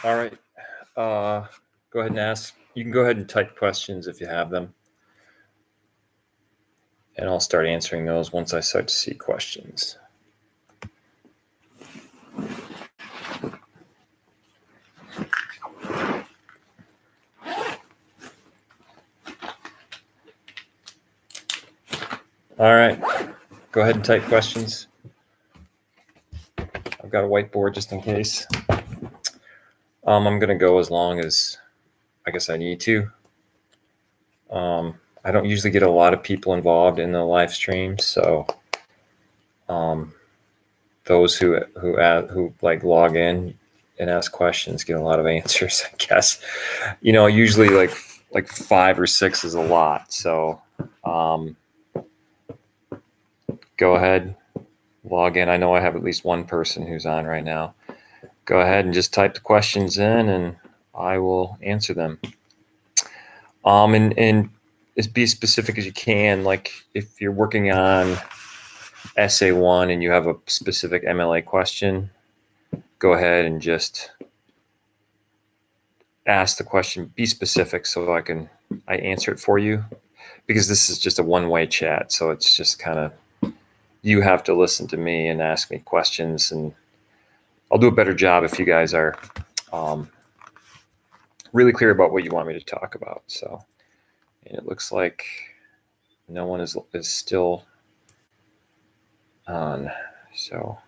All right. Go ahead and ask. You can go ahead and type questions if you have them. And I'll start answering those once I start to see questions. All right. Go ahead and type questions. I've got a whiteboard just in case. I'm going to go as long as I guess I need to. I don't usually get a lot of people involved in the live stream, so those who like log in and ask questions get a lot of answers, I guess. Usually like 5 or 6 is a lot. So go ahead, log in. I know I have at least one person who's on right now. Go ahead and just type the questions in and I will answer them. And as be as specific as you can. Like if you're working on essay 1 and you have a specific MLA question, go ahead and just ask the question, be specific so I answer it for you, because this is just a one-way chat. So it's just kind of, you have to listen to me and ask me questions, and I'll do a better job if you guys are really clear about what you want me to talk about. So, and it looks like no one is still on. So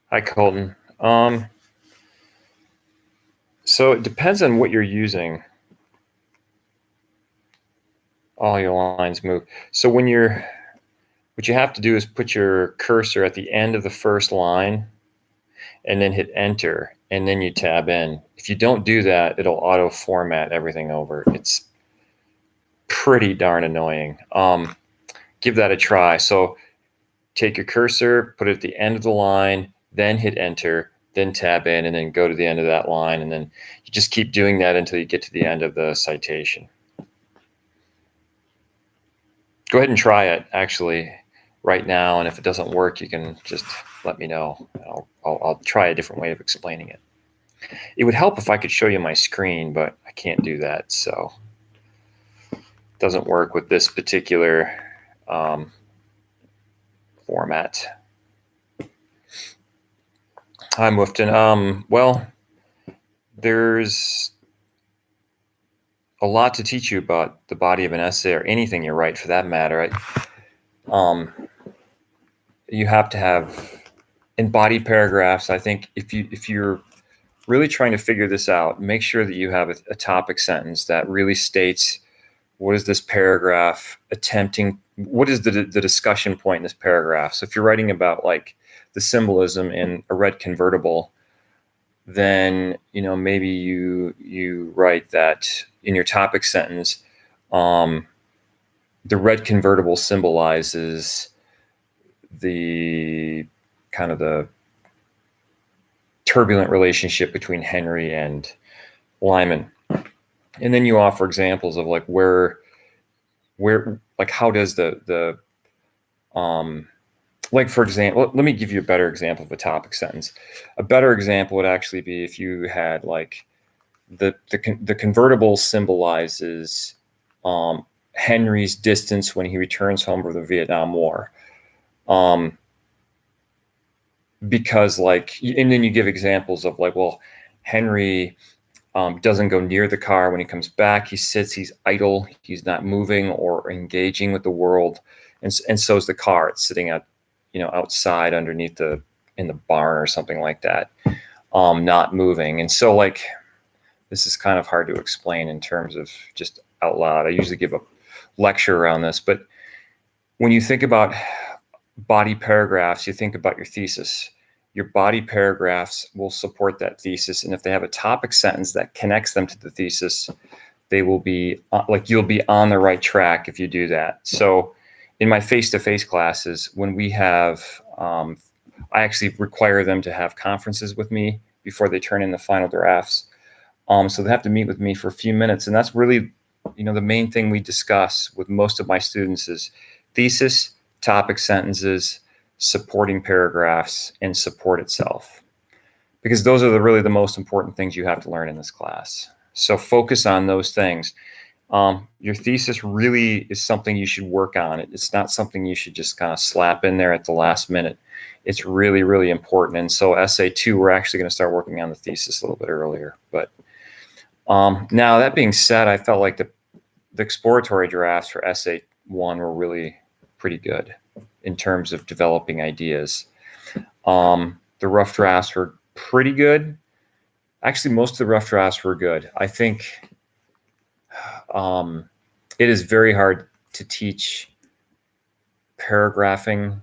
hi, Colton. So it depends on what you're using. All your lines move. So what you have to do is put your cursor at the end of the first line and then hit enter, and then you tab in. If you don't do that, it'll auto format everything over. It's pretty darn annoying. Give that a try. So take your cursor, put it at the end of the line, then hit enter, then tab in, and then go to the end of that line. And then you just keep doing that until you get to the end of the citation. Go ahead and try it actually right now. And if it doesn't work, you can just let me know. I'll try a different way of explaining it. It would help if I could show you my screen, but I can't do that. So it doesn't work with this particular format. Hi, Muftin. Well, there's a lot to teach you about the body of an essay, or anything you write for that matter. You have to have in body paragraphs. I think if you're really trying to figure this out, make sure that you have a topic sentence that really states what is this paragraph attempting, what is the discussion point in this paragraph. So if you're writing about like the symbolism in a red convertible, then maybe you write that in your topic sentence, the red convertible symbolizes the kind of the turbulent relationship between Henry and Lyman. And then you offer examples of like where like how does the like, for example, let me give you a better example of a topic sentence. A better example would actually be if you had like the convertible symbolizes Henry's distance when he returns home from the Vietnam War. Because like, and then you give examples of like, well, Henry doesn't go near the car when he comes back. He sits, he's idle, he's not moving or engaging with the world. And so is the car. It's sitting out, outside underneath in the barn or something like that, not moving. And so like, this is kind of hard to explain in terms of just out loud. I usually give a lecture around this, but when you think about body paragraphs, you think about your thesis. Your body paragraphs will support that thesis. And if they have a topic sentence that connects them to the thesis, they will be like, you'll be on the right track if you do that. So in my face-to-face classes, when we have, I actually require them to have conferences with me before they turn in the final drafts. So they have to meet with me for a few minutes. And that's really, the main thing we discuss with most of my students is thesis, topic sentences, supporting paragraphs, and support itself. Because those are really the most important things you have to learn in this class. So focus on those things. Your thesis really is something you should work on. It's not something you should just kind of slap in there at the last minute. It's really, really important. And so essay 2, we're actually going to start working on the thesis a little bit earlier. But now that being said, I felt like the exploratory drafts for essay 1 were really pretty good in terms of developing ideas. The rough drafts were pretty good. Actually, most of the rough drafts were good. I think it is very hard to teach paragraphing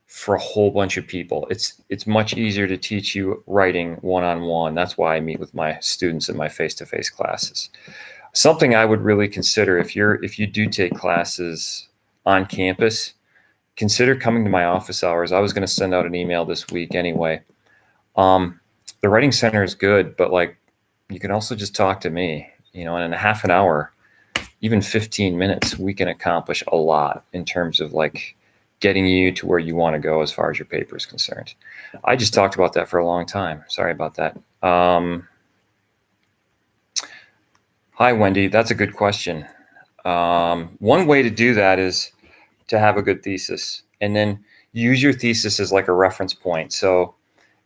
for a whole bunch of people. It's much easier to teach you writing one-on-one. That's why I meet with my students in my face-to-face classes. Something I would really consider if you do take classes on campus, consider coming to my office hours. I was going to send out an email this week anyway. The writing center is good, but like, you can also just talk to me, and in a half an hour, even 15 minutes, we can accomplish a lot in terms of like getting you to where you want to go as far as your paper is concerned. I just talked about that for a long time. Sorry about that. Hi, Wendy. That's a good question. One way to do that is to have a good thesis, and then use your thesis as like a reference point. So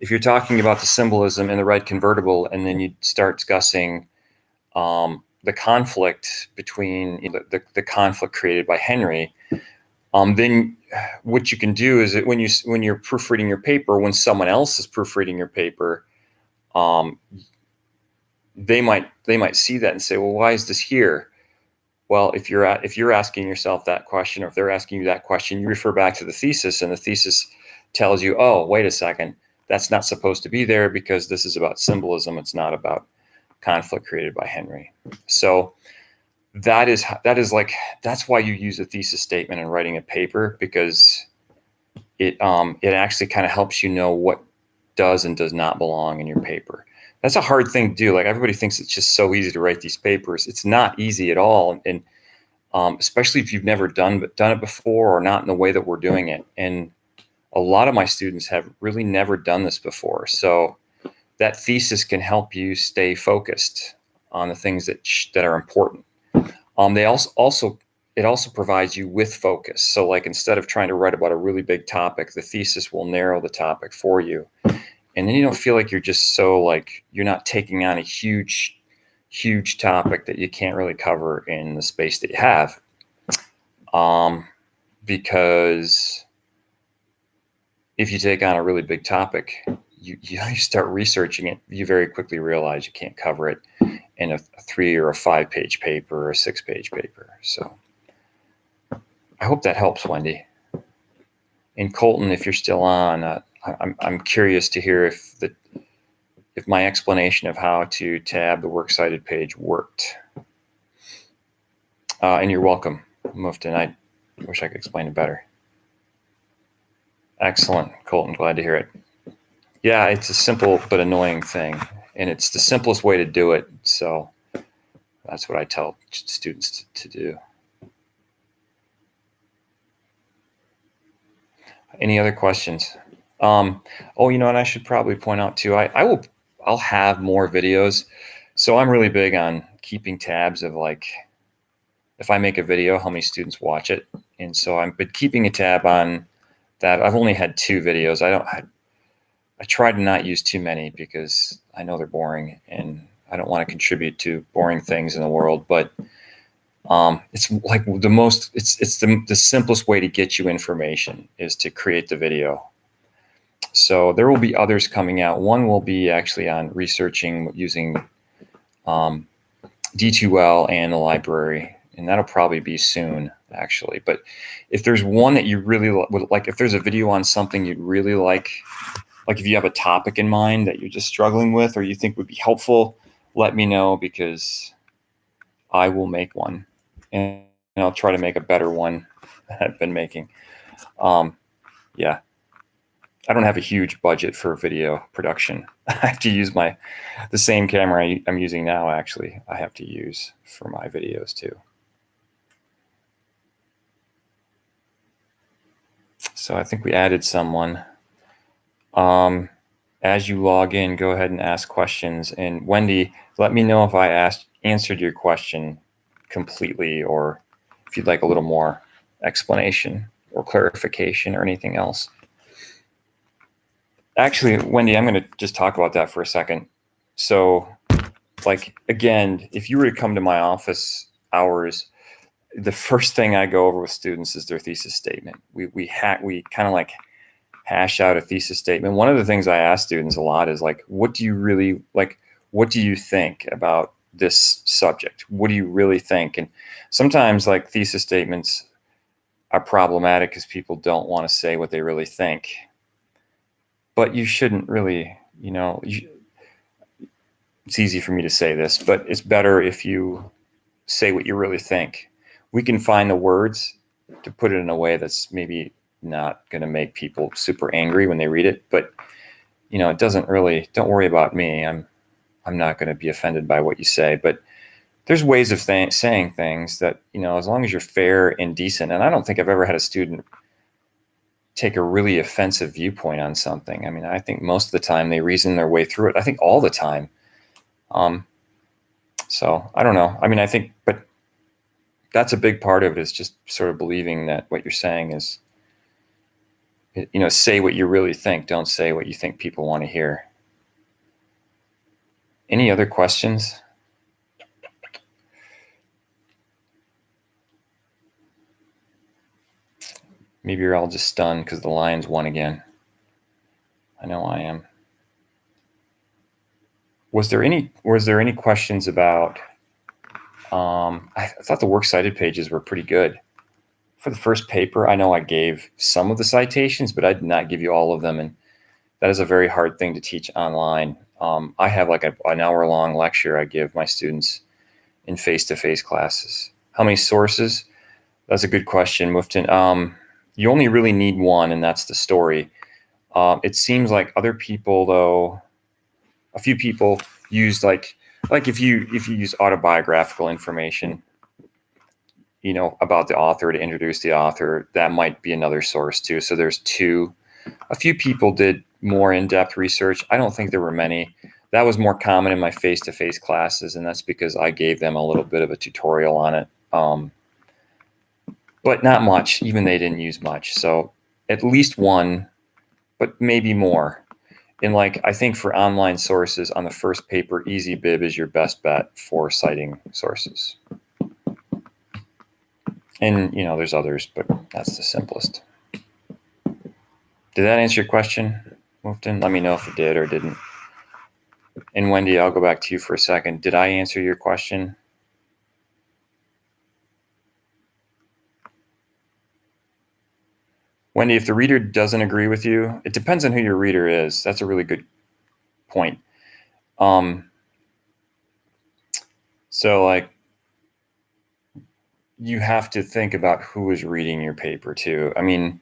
if you're talking about the symbolism in the red convertible, and then you start discussing the conflict between the conflict created by Henry, then what you can do is that when you're proofreading your paper, when someone else is proofreading your paper, they might see that and say, well, why is this here? Well, if you're asking yourself that question, or if they're asking you that question, you refer back to the thesis, and the thesis tells you, oh, wait a second, that's not supposed to be there because this is about symbolism. It's not about conflict created by Henry. So that's why you use a thesis statement in writing a paper, because it actually kind of helps you know what does and does not belong in your paper. That's a hard thing to do. Like, everybody thinks it's just so easy to write these papers. It's not easy at all. And especially if you've never done it before, or not in the way that we're doing it. And a lot of my students have really never done this before. So that thesis can help you stay focused on the things that are important. It also provides you with focus. So like, instead of trying to write about a really big topic, the thesis will narrow the topic for you. And then you don't feel like you're just so like, you're not taking on a huge topic that you can't really cover in the space that you have. Because if you take on a really big topic, you start researching it, you very quickly realize you can't cover it in a 3 or a 5 page paper or a 6 page paper. So I hope that helps, Wendy. And Colton, if you're still on, I'm curious to hear if my explanation of how to tab the works cited page worked. And you're welcome, Muftin. I wish I could explain it better. Excellent, Colton. Glad to hear it. Yeah, it's a simple but annoying thing, and it's the simplest way to do it. So that's what I tell students to do. Any other questions? And I should probably point out too, I'll have more videos. So I'm really big on keeping tabs of, like, if I make a video, how many students watch it. And so I've been keeping a tab on that. I've only had 2 videos. I try to not use too many because I know they're boring, and I don't want to contribute to boring things in the world. But it's like the simplest way to get you information is to create the video. So there will be others coming out. One will be actually on researching using D2L and the library, and that'll probably be soon, actually. But if there's one that you really would like, if there's a video on something you'd really like if you have a topic in mind that you're just struggling with or you think would be helpful, let me know, because I will make one, and I'll try to make a better one than I've been making. Yeah, I don't have a huge budget for video production. I have to use the same camera I'm using now. Actually, I have to use for my videos too. So I think we added someone. As you log in, go ahead and ask questions. And Wendy, let me know if I answered your question completely, or if you'd like a little more explanation or clarification or anything else. Actually, Wendy, I'm going to just talk about that for a second. So, like, again, if you were to come to my office hours, the first thing I go over with students is their thesis statement. We kind of like hash out a thesis statement. One of the things I ask students a lot is like, what do you really like? What do you think about this subject? What do you really think? And sometimes like thesis statements are problematic because people don't want to say what they really think. But you shouldn't really, it's easy for me to say this, but it's better if you say what you really think. We can find the words to put it in a way that's maybe not going to make people super angry when they read it, but it doesn't really, don't worry about me. I'm not going to be offended by what you say, but there's ways of saying things that, as long as you're fair and decent. And I don't think I've ever had a student take a really offensive viewpoint on something. I mean, I think most of the time they reason their way through it. I think all the time. So I don't know. I mean, I think, but that's a big part of it, is just sort of believing that what you're saying is, say what you really think. Don't say what you think people want to hear. Any other questions? Maybe you're all just stunned because the Lions won again. I know I am. Was there any questions about, I thought the works cited pages were pretty good. For the first paper, I know I gave some of the citations, but I did not give you all of them. And that is a very hard thing to teach online. I have like an hour-long lecture I give my students in face-to-face classes. How many sources? That's a good question, Muftin. You only really need one, and that's the story. It seems like other people, though, a few people use like if you use autobiographical information, about the author to introduce the author, that might be another source too. So there's two. A few people did more in-depth research. I don't think there were many. That was more common in my face-to-face classes, and that's because I gave them a little bit of a tutorial on it. But not much. Even they didn't use much. So at least one, but maybe more. And like, I think for online sources on the first paper, EasyBib is your best bet for citing sources. And, there's others, but that's the simplest. Did that answer your question, Muftin? Let me know if it did or didn't. And Wendy, I'll go back to you for a second. Did I answer your question? Wendy, if the reader doesn't agree with you, it depends on who your reader is. That's a really good point. So like, you have to think about who is reading your paper too. I mean,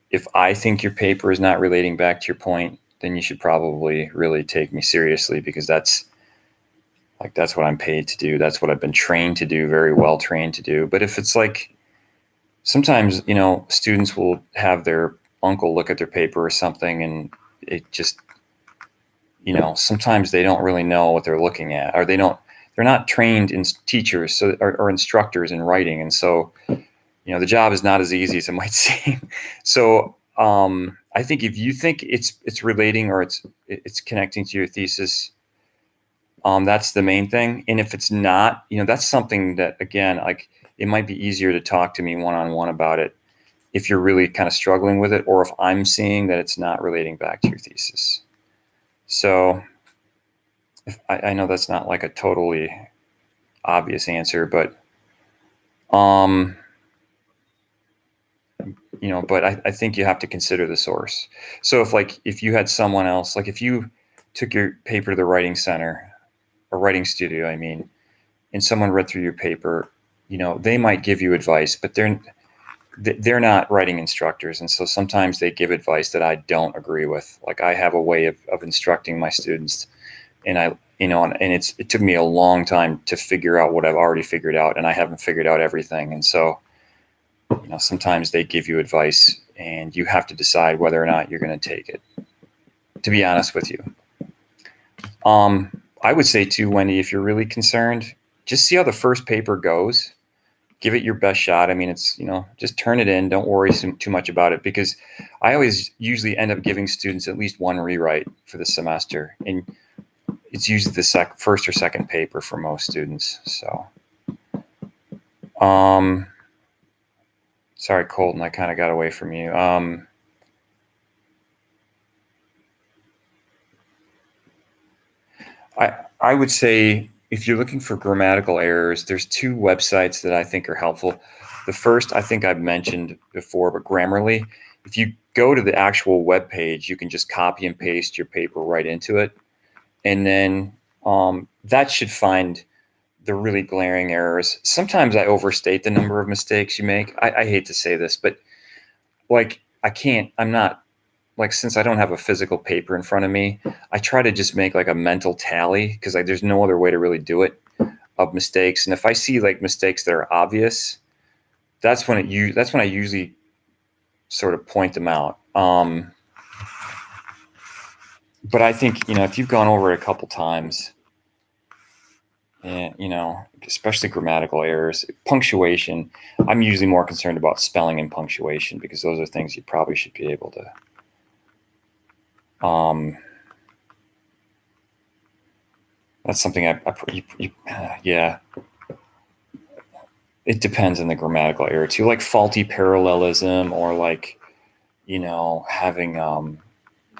if I think your paper is not relating back to your point, then you should probably really take me seriously, because that's what I'm paid to do. That's what I've been trained to do, very well trained to do. But if it's like, sometimes, students will have their uncle look at their paper or something, and it just, sometimes they don't really know what they're looking at, or they're not trained in teachers or instructors in writing. And so, the job is not as easy as it might seem. So I think if you think it's relating, or it's connecting to your thesis, that's the main thing. And if it's not, that's something that, again, like, it might be easier to talk to me one-on-one about it if you're really kind of struggling with it, or if I'm seeing that it's not relating back to your thesis. So I know that's not like a totally obvious answer, but but I think you have to consider the source. So if you had someone else, like if you took your paper to the writing center or writing studio, and someone read through your paper, they might give you advice, but they're not writing instructors. And so sometimes they give advice that I don't agree with. Like I have a way of instructing my students, and it took me a long time to figure out what I've already figured out, and I haven't figured out everything. And so, sometimes they give you advice and you have to decide whether or not you're going to take it, to be honest with you. I would say too, Wendy, if you're really concerned, just see how the first paper goes. Give it your best shot. I mean, it's, just turn it in. Don't worry too much about it, because I always usually end up giving students at least one rewrite for the semester. And it's usually the first or second paper for most students. So, sorry, Colton, I kind of got away from you. I would say if you're looking for grammatical errors, there's two websites that I think are helpful. The first, I think I've mentioned before, but Grammarly. If you go to the actual web page, you can just copy and paste your paper right into it. And then that should find the really glaring errors. Sometimes I overstate the number of mistakes you make. I hate to say this, but since I don't have a physical paper in front of me, I try to just make like a mental tally, because there's no other way to really do it, of mistakes. And if I see like mistakes that are obvious, that's when I usually sort of point them out. But I think, if you've gone over it a couple times, and, especially grammatical errors, punctuation, I'm usually more concerned about spelling and punctuation, because those are things you probably should be able to. That's something yeah. It depends on the grammatical error too, like faulty parallelism, or like, having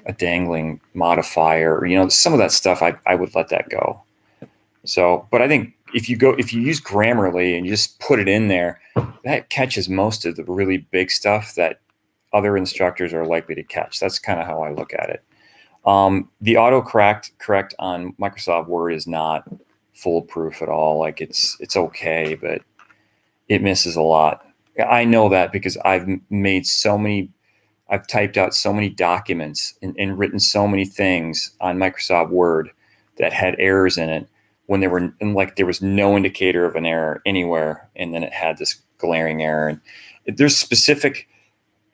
a dangling modifier, some of that stuff I would let that go. So, but I think if you use Grammarly and you just put it in there, that catches most of the really big stuff that other instructors are likely to catch. That's kind of how I look at it. The autocorrect on Microsoft Word is not foolproof at all. Like it's okay, but it misses a lot. I know that because I've typed out so many documents and written so many things on Microsoft Word that had errors in it when there was no indicator of an error anywhere, and then it had this glaring error. And there's specific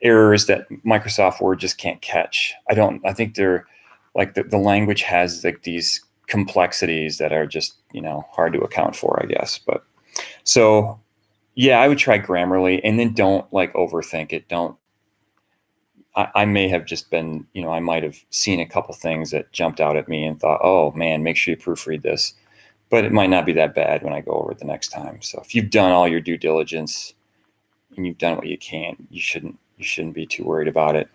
errors that Microsoft Word just can't catch. I think they're like the language has like these complexities that are just, hard to account for, I guess. But so, yeah, I would try Grammarly, and then don't like overthink it. I may have just been, I might have seen a couple things that jumped out at me and thought, oh man, make sure you proofread this. But it might not be that bad when I go over it the next time. So if you've done all your due diligence and you've done what you can, you shouldn't be too worried about it.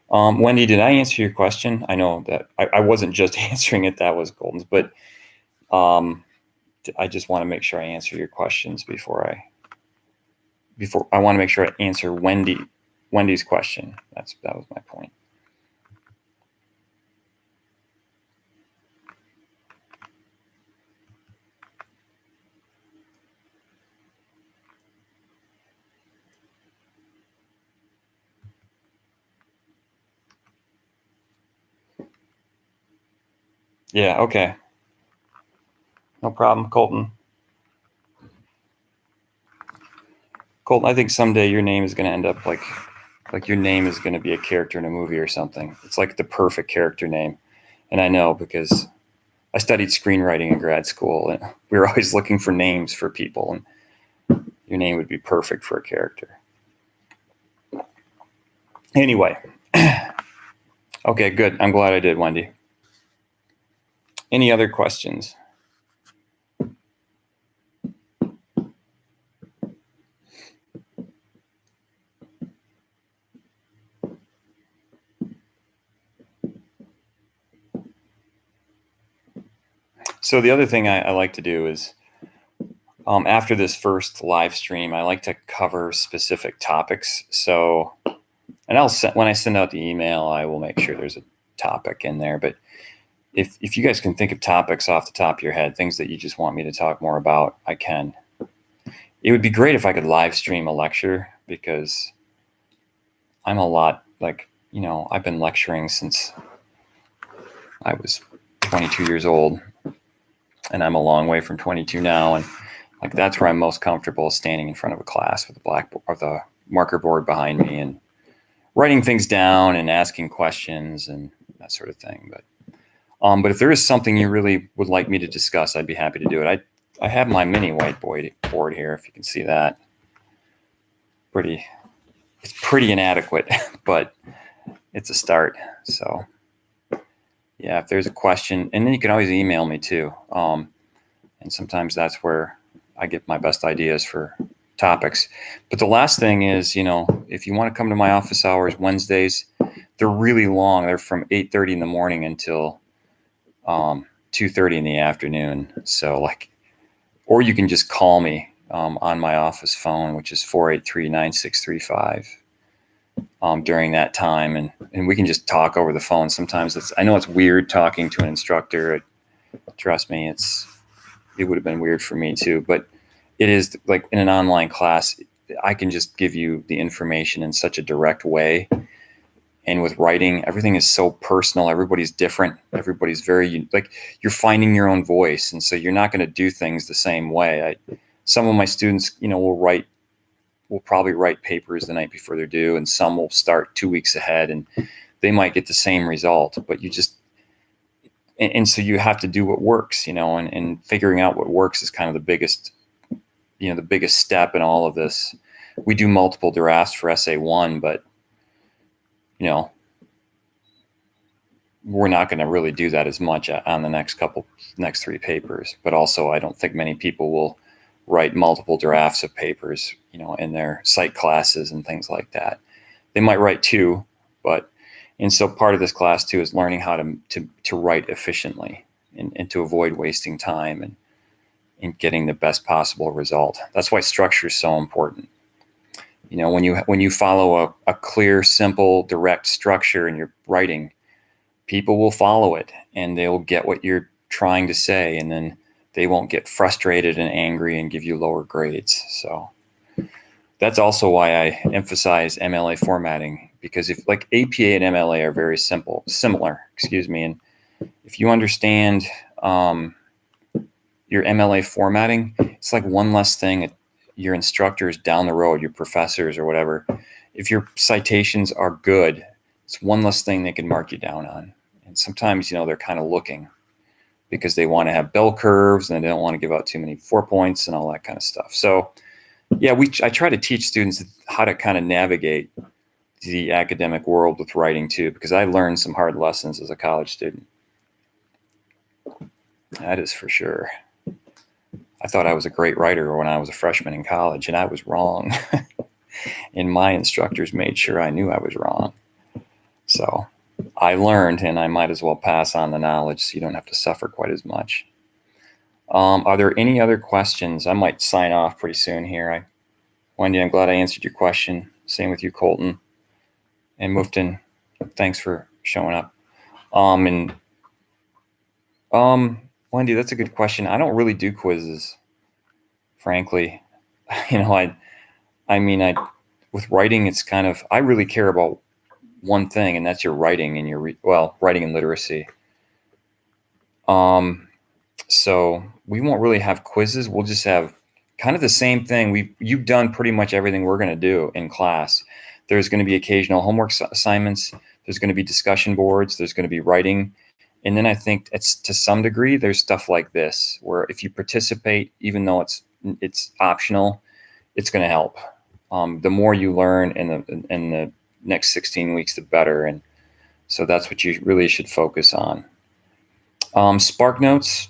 Wendy, did I answer your question? I know that I wasn't just answering it. That was Golden's, but I just want to make sure I answer your questions before I want to make sure I answer Wendy's question. That was my point. Yeah, okay. No problem, Colton. Colton, I think someday your name is going to end up like your name is going to be a character in a movie or something. It's like the perfect character name. And I know because I studied screenwriting in grad school, and we were always looking for names for people, and your name would be perfect for a character. Anyway. Okay, good. I'm glad I did, Wendy. Any other questions? So the other thing I like to do is, after this first live stream, I like to cover specific topics. So, and when I send out the email, I will make sure there's a topic in there. But if you guys can think of topics off the top of your head, things that you just want me to talk more about, I can. It would be great if I could live stream a lecture, because I'm a lot like, I've been lecturing since I was 22 years old, and I'm a long way from 22 now. And like, that's where I'm most comfortable, standing in front of a class with the blackboard or the marker board behind me and writing things down and asking questions and that sort of thing. But if there is something you really would like me to discuss, I'd be happy to do it. I have my mini whiteboard board here, if you can see that. It's pretty inadequate, but it's a start. So yeah, if there's a question, and then you can always email me too. And sometimes that's where I get my best ideas for topics. But the last thing is, if you want to come to my office hours Wednesdays, they're really long. They're from 8:30 in the morning until 2:30 in the afternoon. So or you can just call me on my office phone, which is 483-9635 during that time. And we can just talk over the phone. Sometimes I know it's weird talking to an instructor. Trust me, it would have been weird for me too, but it is like in an online class, I can just give you the information in such a direct way. And with writing, everything is so personal. Everybody's different. Everybody's very, you're finding your own voice. And so you're not going to do things the same way. Some of my students, will probably write papers the night before they're due, and some will start 2 weeks ahead, and they might get the same result, but and so you have to do what works, and figuring out what works is kind of the biggest step in all of this. We do multiple drafts for essay 1, but we're not going to really do that as much on the next 3 papers. But also, I don't think many people will write multiple drafts of papers, in their psych classes and things like that. They might write 2, and so part of this class too is learning how to write efficiently and to avoid wasting time and getting the best possible result. That's why structure is so important. When you follow a clear, simple, direct structure in your writing, people will follow it and they'll get what you're trying to say, and then they won't get frustrated and angry and give you lower grades. So that's also why I emphasize MLA formatting, because if APA and MLA are very similar, and if you understand your MLA formatting, it's like one less thing your instructors down the road, your professors or whatever, if your citations are good, it's one less thing they can mark you down on. And sometimes, they're kind of looking because they want to have bell curves and they don't want to give out too many 4 points and all that kind of stuff. So yeah, I try to teach students how to kind of navigate the academic world with writing too, because I learned some hard lessons as a college student. That is for sure. I thought I was a great writer when I was a freshman in college, and I was wrong. And my instructors made sure I knew I was wrong. So I learned, and I might as well pass on the knowledge so you don't have to suffer quite as much. Are there any other questions? I might sign off pretty soon here. Wendy, I'm glad I answered your question. Same with you, Colton. And Muftin, thanks for showing up. Wendy, that's a good question. I don't really do quizzes, frankly. With writing, it's kind of, I really care about one thing, and that's your writing and writing and literacy. So we won't really have quizzes. We'll just have kind of the same thing. You've done pretty much everything we're going to do in class. There's going to be occasional homework assignments. There's going to be discussion boards. There's going to be writing. And then I think it's, to some degree, there's stuff like this, where if you participate, even though it's optional, it's going to help. The more you learn in the next 16 weeks, the better. And so that's what you really should focus on. Spark Notes.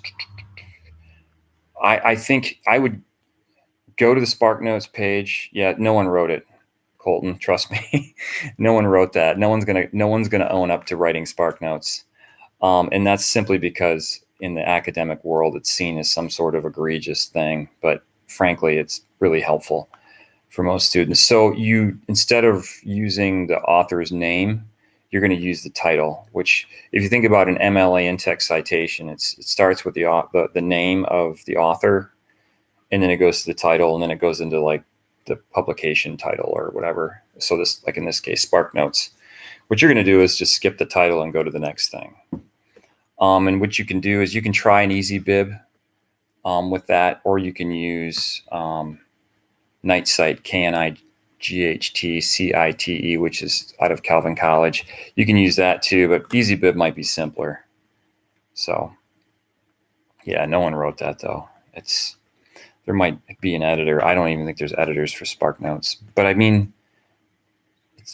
I think I would go to the Spark Notes page. Yeah, no one wrote it, Colton. Trust me, no one wrote that. No one's gonna own up to writing Spark Notes, and that's simply because in the academic world, it's seen as some sort of egregious thing. But frankly, it's really helpful for most students. So instead of using the author's name, you're going to use the title, which if you think about an MLA in-text citation, it starts with the name of the author, and then it goes to the title, and then it goes into like the publication title or whatever. So this, like in this case, Spark Notes. What you're going to do is just skip the title and go to the next thing. And what you can do is you can try an easy bib with that, or you can use Nightcite, KNIGHTCITE, which is out of Calvin College. You can use that too, but easy bib might be simpler. So yeah, no one wrote that though. There might be an editor. I don't even think there's editors for Spark Notes, but I mean,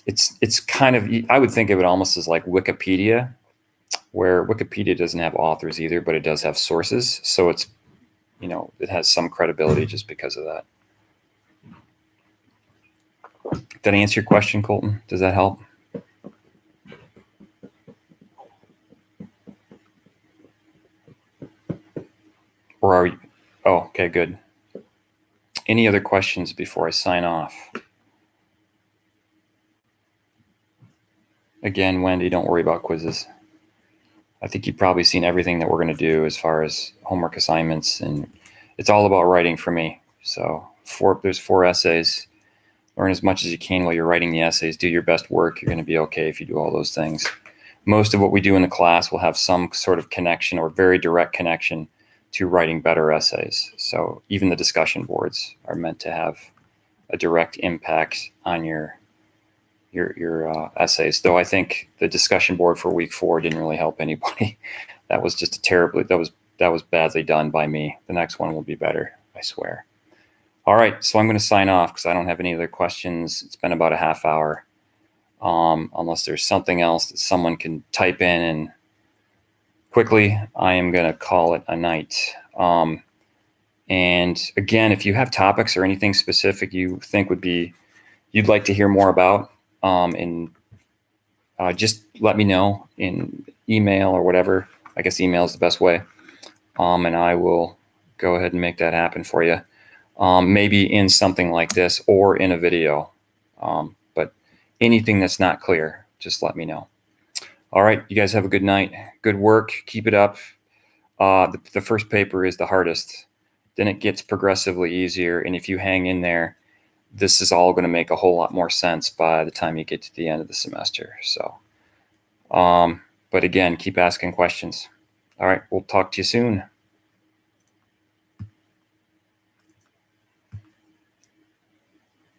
it's kind of, I would think of it almost as like Wikipedia, where Wikipedia doesn't have authors either, but it does have sources. So it's, you know, it has some credibility just because of that. Did I answer your question, Colton? Does that help? Or are you? Oh, okay, good. Any other questions before I sign off? Again, Wendy, don't worry about quizzes. I think you've probably seen everything that we're going to do as far as homework assignments, and it's all about writing for me. So there's 4 essays. Learn as much as you can while you're writing the essays. Do your best work. You're going to be okay if you do all those things. Most of what we do in the class will have some sort of connection or very direct connection to writing better essays. So even the discussion boards are meant to have a direct impact on your essays. Though I think the discussion board for week 4 didn't really help anybody. That was just that was badly done by me. The next one will be better, I swear. All right, so I'm going to sign off because I don't have any other questions. It's been about a half hour. Unless there's something else that someone can type in and quickly, I am going to call it a night. And again, if you have topics or anything specific you think you'd like to hear more about, just let me know in email or whatever. I guess email is the best way. And I will go ahead and make that happen for you. Maybe in something like this or in a video. But anything that's not clear, just let me know. All right, you guys have a good night. Good work. Keep it up. The first paper is the hardest. Then it gets progressively easier. And if you hang in there, this is all going to make a whole lot more sense by the time you get to the end of the semester. So, but again, keep asking questions. All right, we'll talk to you soon.